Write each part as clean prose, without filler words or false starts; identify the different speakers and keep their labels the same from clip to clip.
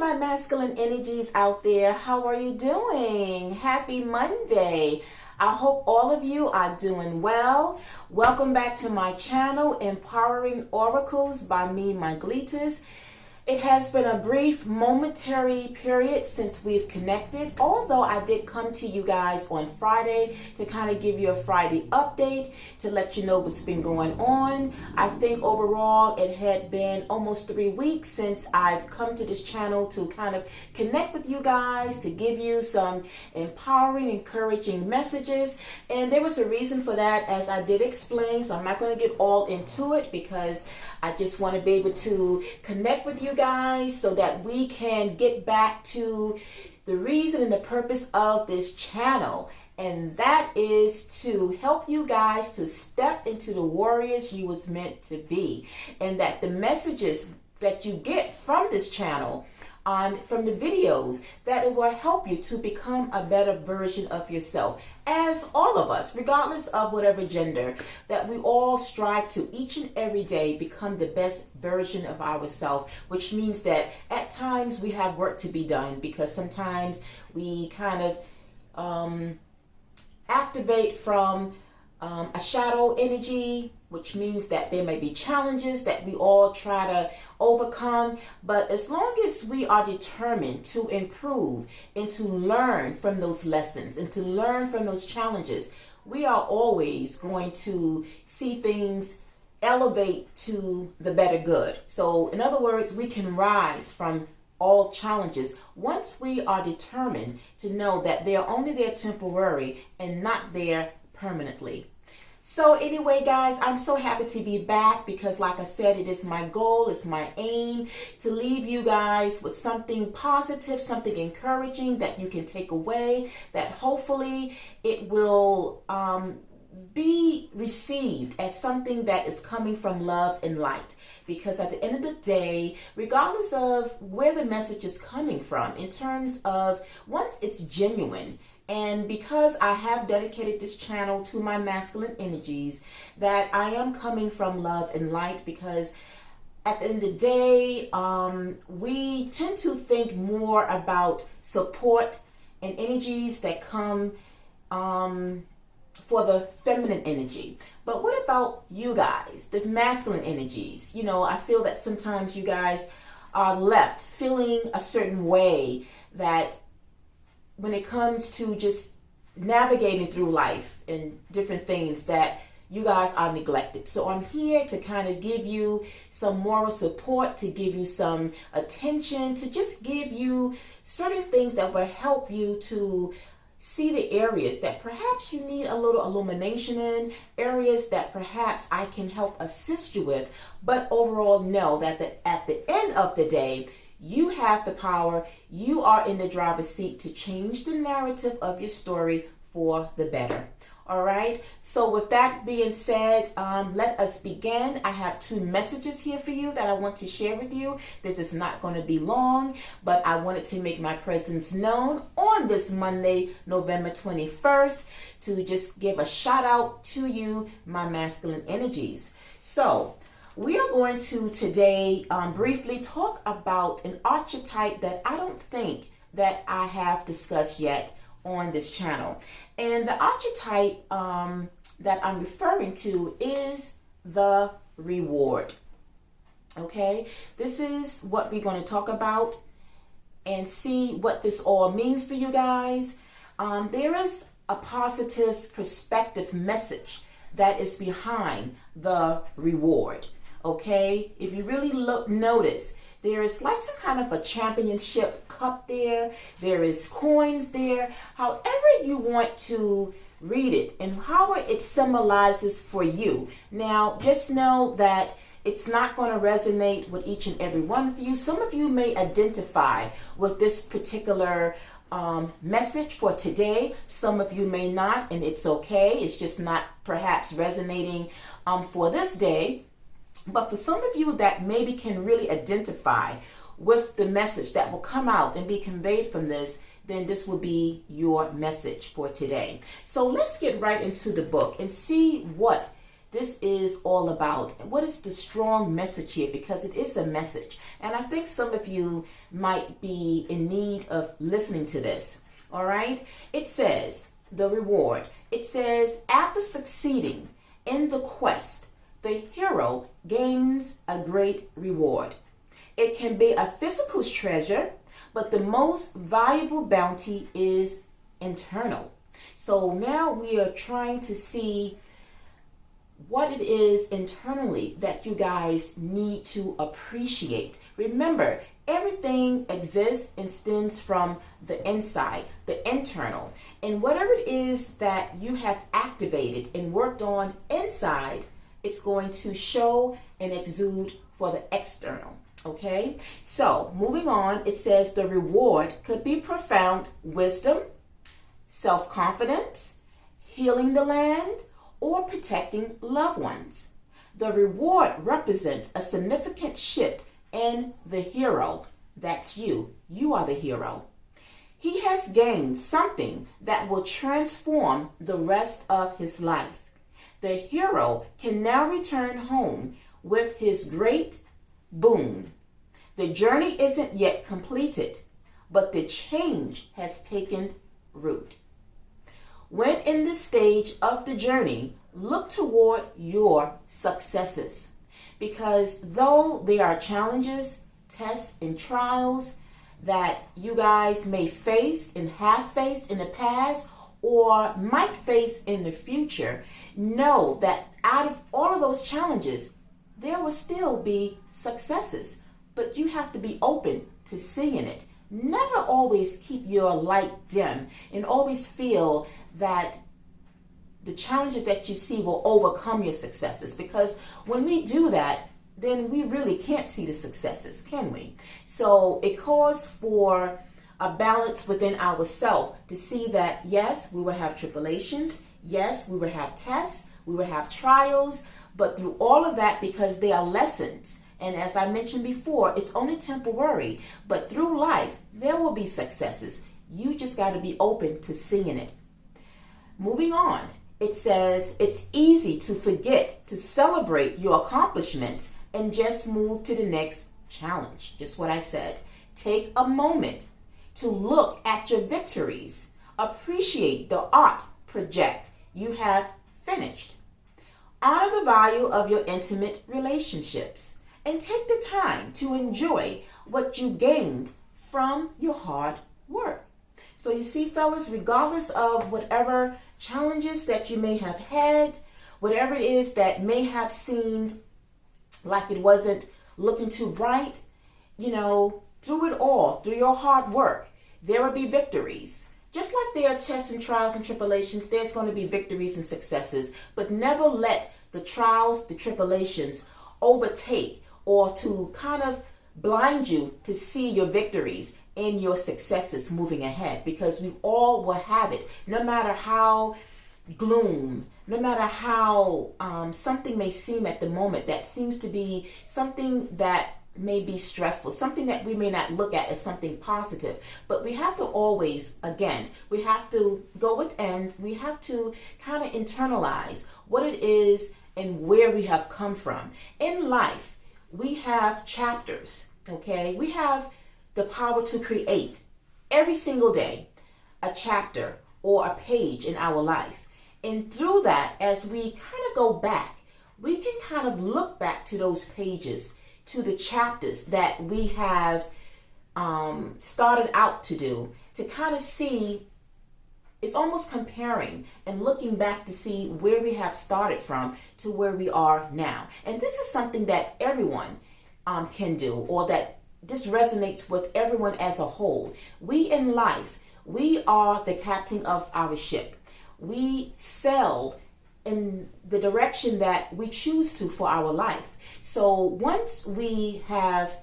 Speaker 1: my masculine energies out there. How are you doing? Happy Monday. I hope all of you are doing well. Welcome back to my channel, Empowering Oracles by me, Maglitas. It has been a brief momentary period since we've connected, although I did come to you guys on Friday to kind of give you a Friday update to let you know what's been going on. I think overall it had been almost 3 weeks since I've come to this channel to kind of connect with you guys, to give you some empowering, encouraging messages. And there was a reason for that, as I did explain, so I'm not going to get all into it because I just want to be able to connect with you guys so that we can get back to the reason and the purpose of this channel. And that is to help you guys to step into the warriors you was meant to be. And that the messages that you get from this channel, from the videos, that it will help you to become a better version of yourself. As all of us, regardless of whatever gender, that we all strive to each and every day become the best version of ourselves, which means that at times we have work to be done because sometimes we kind of activate from a shadow energy, which means that there may be challenges that we all try to overcome. But as long as we are determined to improve and to learn from those lessons and to learn from those challenges, we are always going to see things elevate to the better good. So in other words, we can rise from all challenges once we are determined to know that they are only there temporary and not there permanently. So anyway, guys, I'm so happy to be back because, like I said, it is my goal, it's my aim to leave you guys with something positive, something encouraging that you can take away, that hopefully it will be received as something that is coming from love and light. Because at the end of the day, regardless of where the message is coming from, in terms of once it's genuine, and because I have dedicated this channel to my masculine energies, that I am coming from love and light, because at the end of the day, we tend to think more about support and energies that come for the feminine energy. But what about you guys, the masculine energies? You know, I feel that sometimes you guys are left feeling a certain way, that when it comes to just navigating through life and different things, that you guys are neglected. So I'm here to kind of give you some moral support, to give you some attention, to just give you certain things that will help you to see the areas that perhaps you need a little illumination in, areas that perhaps I can help assist you with. But overall, know that at the end of the day, you have the power. You are in the driver's seat to change the narrative of your story for the better. All right. So with that being said, let us begin. I have 2 messages here for you that I want to share with you. This is not going to be long, but I wanted to make my presence known on this Monday, November 21st, to just give a shout out to you, my masculine energies. So we are going to today briefly talk about an archetype that I don't think that I have discussed yet on this channel. And the archetype that I'm referring to is the reward. Okay, this is what we're going to talk about and see what this all means for you guys. There is a positive perspective message that is behind the reward. Okay, if you really notice, there is like some kind of a championship cup there. There is coins there. However you want to read it and how it symbolizes for you. Now, just know that it's not going to resonate with each and every one of you. Some of you may identify with this particular message for today. Some of you may not, and it's okay. It's just not perhaps resonating for this day. But for some of you that maybe can really identify with the message that will come out and be conveyed from this, then this will be your message for today. So let's get right into the book and see what this is all about. What is the strong message here? Because it is a message. And I think some of you might be in need of listening to this. All right. It says the reward. It says after succeeding in the quest, the hero gains a great reward. It can be a physical treasure, but the most valuable bounty is internal. So now we are trying to see what it is internally that you guys need to appreciate. Remember, everything exists and stems from the inside, the internal. And whatever it is that you have activated and worked on inside, it's going to show and exude for the external. Okay? So, moving on, it says the reward could be profound wisdom, self-confidence, healing the land, or protecting loved ones. The reward represents a significant shift in the hero. That's you. You are the hero. He has gained something that will transform the rest of his life. The hero can now return home with his great boon. The journey isn't yet completed, but the change has taken root. When in this stage of the journey, look toward your successes, because though there are challenges, tests, and trials that you guys may face and have faced in the past or might face in the future, know that out of all of those challenges, there will still be successes, but you have to be open to seeing it. Never always keep your light dim and always feel that the challenges that you see will overcome your successes, because when we do that, then we really can't see the successes, can we? So it calls for a balance within ourselves to see that, yes, we will have tribulations, yes, we will have tests, we will have trials, but through all of that, because they are lessons, and as I mentioned before, it's only temporary, but through life, there will be successes. You just got to be open to seeing it. Moving on, it says it's easy to forget to celebrate your accomplishments and just move to the next challenge. Just what I said. Take a moment to look at your victories. Appreciate the art project you have finished. Honor the value of your intimate relationships and take the time to enjoy what you gained from your hard work. So you see, fellas, regardless of whatever challenges that you may have had, whatever it is that may have seemed like it wasn't looking too bright, through it all, through your hard work, there will be victories. Just like there are tests and trials and tribulations, there's going to be victories and successes. But never let the trials, the tribulations overtake or to kind of blind you to see your victories and your successes moving ahead, because we all will have it, no matter how gloom, no matter how something may seem at the moment that seems to be something that may be stressful, something that we may not look at as something positive. But we have to always, again, we have to go within, we have to kind of internalize what it is and where we have come from. In life, we have chapters, okay? We have the power to create every single day a chapter or a page in our life. And through that, as we kind of go back, we can kind of look back to those pages, to the chapters that we have started out to do, to kind of see, it's almost comparing and looking back to see where we have started from to where we are now. And this is something that everyone can do, or that this resonates with everyone as a whole. We in life, we are the captain of our ship. We sail in the direction that we choose to for our life. So once we have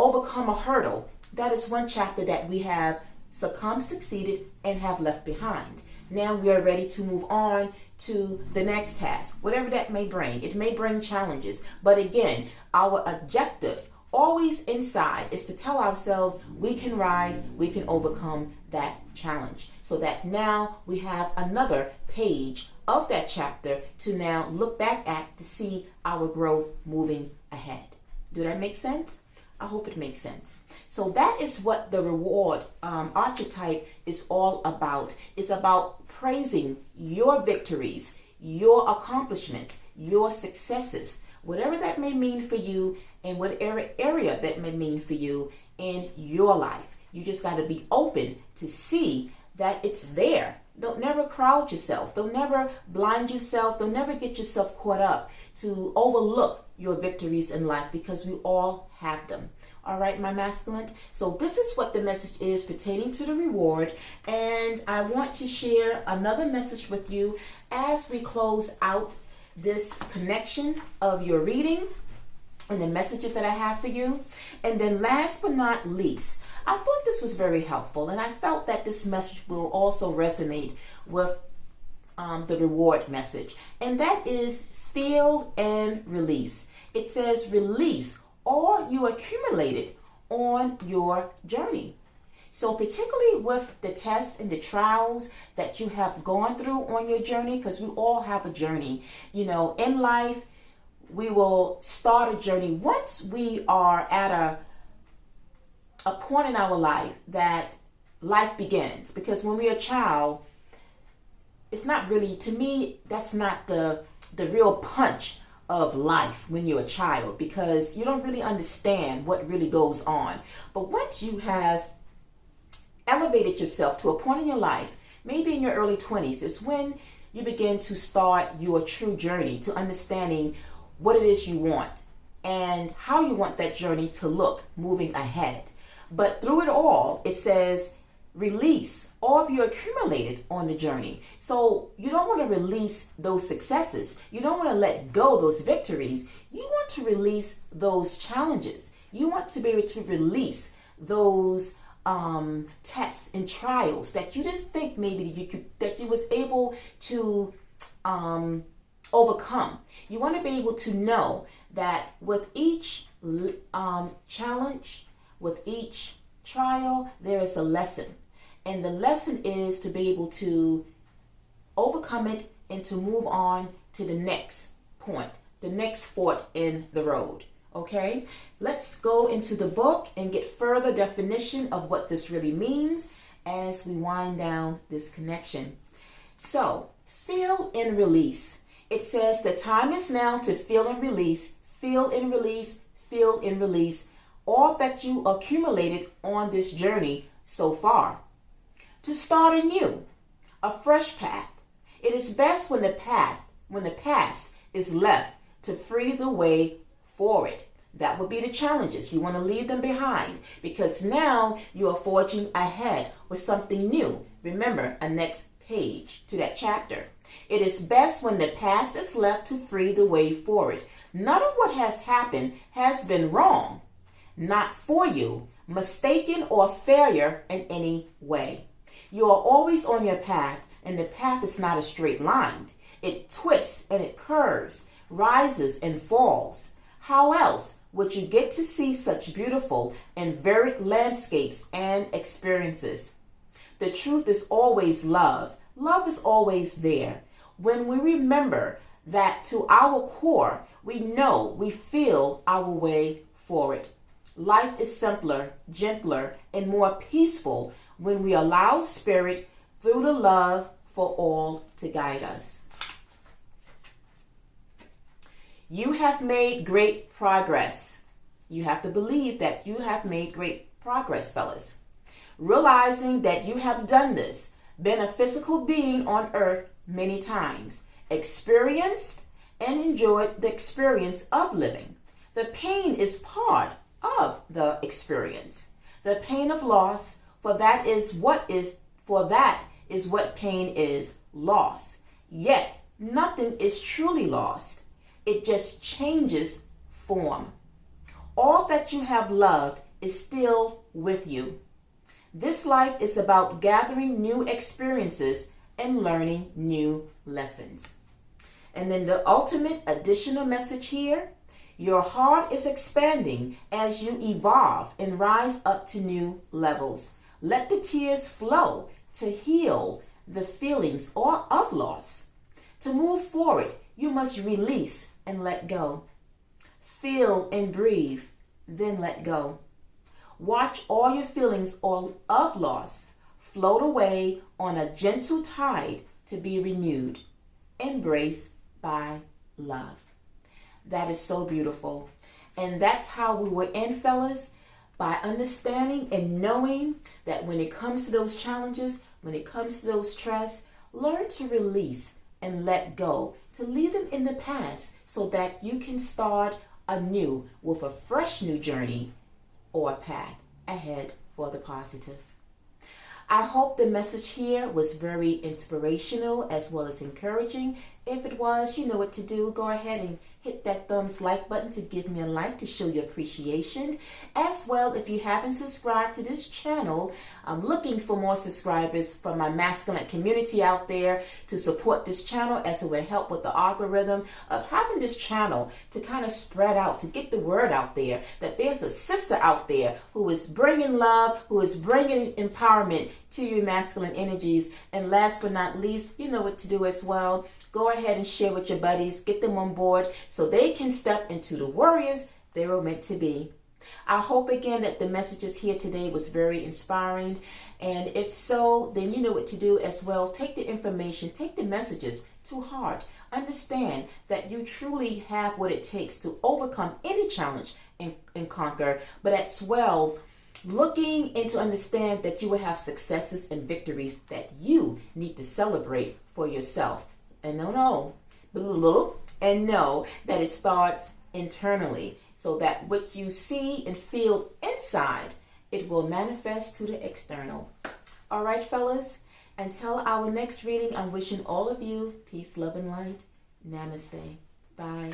Speaker 1: overcome a hurdle, that is one chapter that we have succumbed, succeeded, and have left behind. Now we are ready to move on to the next task, whatever that may bring. It may bring challenges, but again, our objective always inside is to tell ourselves we can rise, we can overcome that challenge, so that now we have another page of that chapter to now look back at to see our growth moving ahead. Do that make sense? I hope it makes sense. So that is what the reward archetype is all about. It's about praising your victories, your accomplishments, your successes, whatever that may mean for you and whatever area that may mean for you in your life. You just got to be open to see that it's there. Don't never crowd yourself. Don't never blind yourself. Don't never get yourself caught up to overlook your victories in life, because we all have them. All right, my masculine. So this is what the message is pertaining to the reward. And I want to share another message with you as we close out this connection of your reading and the messages that I have for you. And then last but not least, I thought this was very helpful, and I felt that this message will also resonate with the reward message. And that is feel and release. It says release all you accumulated on your journey. So particularly with the tests and the trials that you have gone through on your journey, because we all have a journey. You know, in life, we will start a journey once we are at a point in our life that life begins. Because when we're a child, it's not really, to me, that's not the real punch of life when you're a child, because you don't really understand what really goes on. But once you have elevated yourself to a point in your life, maybe in your early 20s, is when you begin to start your true journey to understanding what it is you want and how you want that journey to look moving ahead. But through it all, it says release all of you accumulated on the journey. So you don't want to release those successes. You don't want to let go those victories. You want to release those challenges. You want to be able to release those tests and trials that you didn't think maybe that you was able to overcome. You want to be able to know that with each challenge, with each trial, there is a lesson. And the lesson is to be able to overcome it and to move on to the next point, the next fork in the road. Okay, let's go into the book and get further definition of what this really means as we wind down this connection. So, feel and release. It says the time is now to feel and release, feel and release, feel and release all that you accumulated on this journey so far. To start anew, a fresh path. It is best when the past is left to free the way forward. That would be the challenges. You want to leave them behind because now you are forging ahead with something new. Remember, a next page to that chapter. It is best when the past is left to free the way forward. None of what has happened has been wrong, not for you, mistaken, or failure in any way. You are always on your path, and the path is not a straight line. It twists and it curves, rises and falls. How else would you get to see such beautiful and varied landscapes and experiences? The truth is always love. Love is always there. When we remember that to our core, we know, we feel our way forward. Life is simpler, gentler, and more peaceful when we allow Spirit through the love for all to guide us. You have made great progress. You have to believe that you have made great progress, fellas. Realizing that you have done this, been a physical being on earth many times, experienced and enjoyed the experience of living. The pain is part of the experience. The pain of loss, for that is what pain is, loss. Yet nothing is truly lost. It just changes form. All that you have loved is still with you. This life is about gathering new experiences and learning new lessons. And then the ultimate additional message here, your heart is expanding as you evolve and rise up to new levels. Let the tears flow to heal the feelings of loss. To move forward, you must release and let go. Feel and breathe, then let go. Watch all your feelings of loss float away on a gentle tide to be renewed, embraced by love. That is so beautiful. And that's how we will end, fellas, by understanding and knowing that when it comes to those challenges, when it comes to those stress, learn to release and let go, to leave them in the past so that you can start anew with a fresh new journey or path ahead for the positive. I hope the message here was very inspirational as well as encouraging. If it was, you know what to do. Go ahead and hit that thumbs like button to give me a like to show your appreciation. As well, if you haven't subscribed to this channel, I'm looking for more subscribers from my masculine community out there to support this channel, as it would help with the algorithm of having this channel to kind of spread out, to get the word out there that there's a sister out there who is bringing love, who is bringing empowerment to your masculine energies. And last but not least, you know what to do as well. Go ahead and share with your buddies, get them on board so they can step into the warriors they were meant to be. I hope again that the messages here today was very inspiring. And if so, then you know what to do as well. Take the information, take the messages to heart. Understand that you truly have what it takes to overcome any challenge and conquer, but as well, looking into understand that you will have successes and victories that you need to celebrate for yourself. And know that it starts internally, so that what you see and feel inside, it will manifest to the external. All right, fellas, until our next reading, I'm wishing all of you peace, love, and light. Namaste. Bye.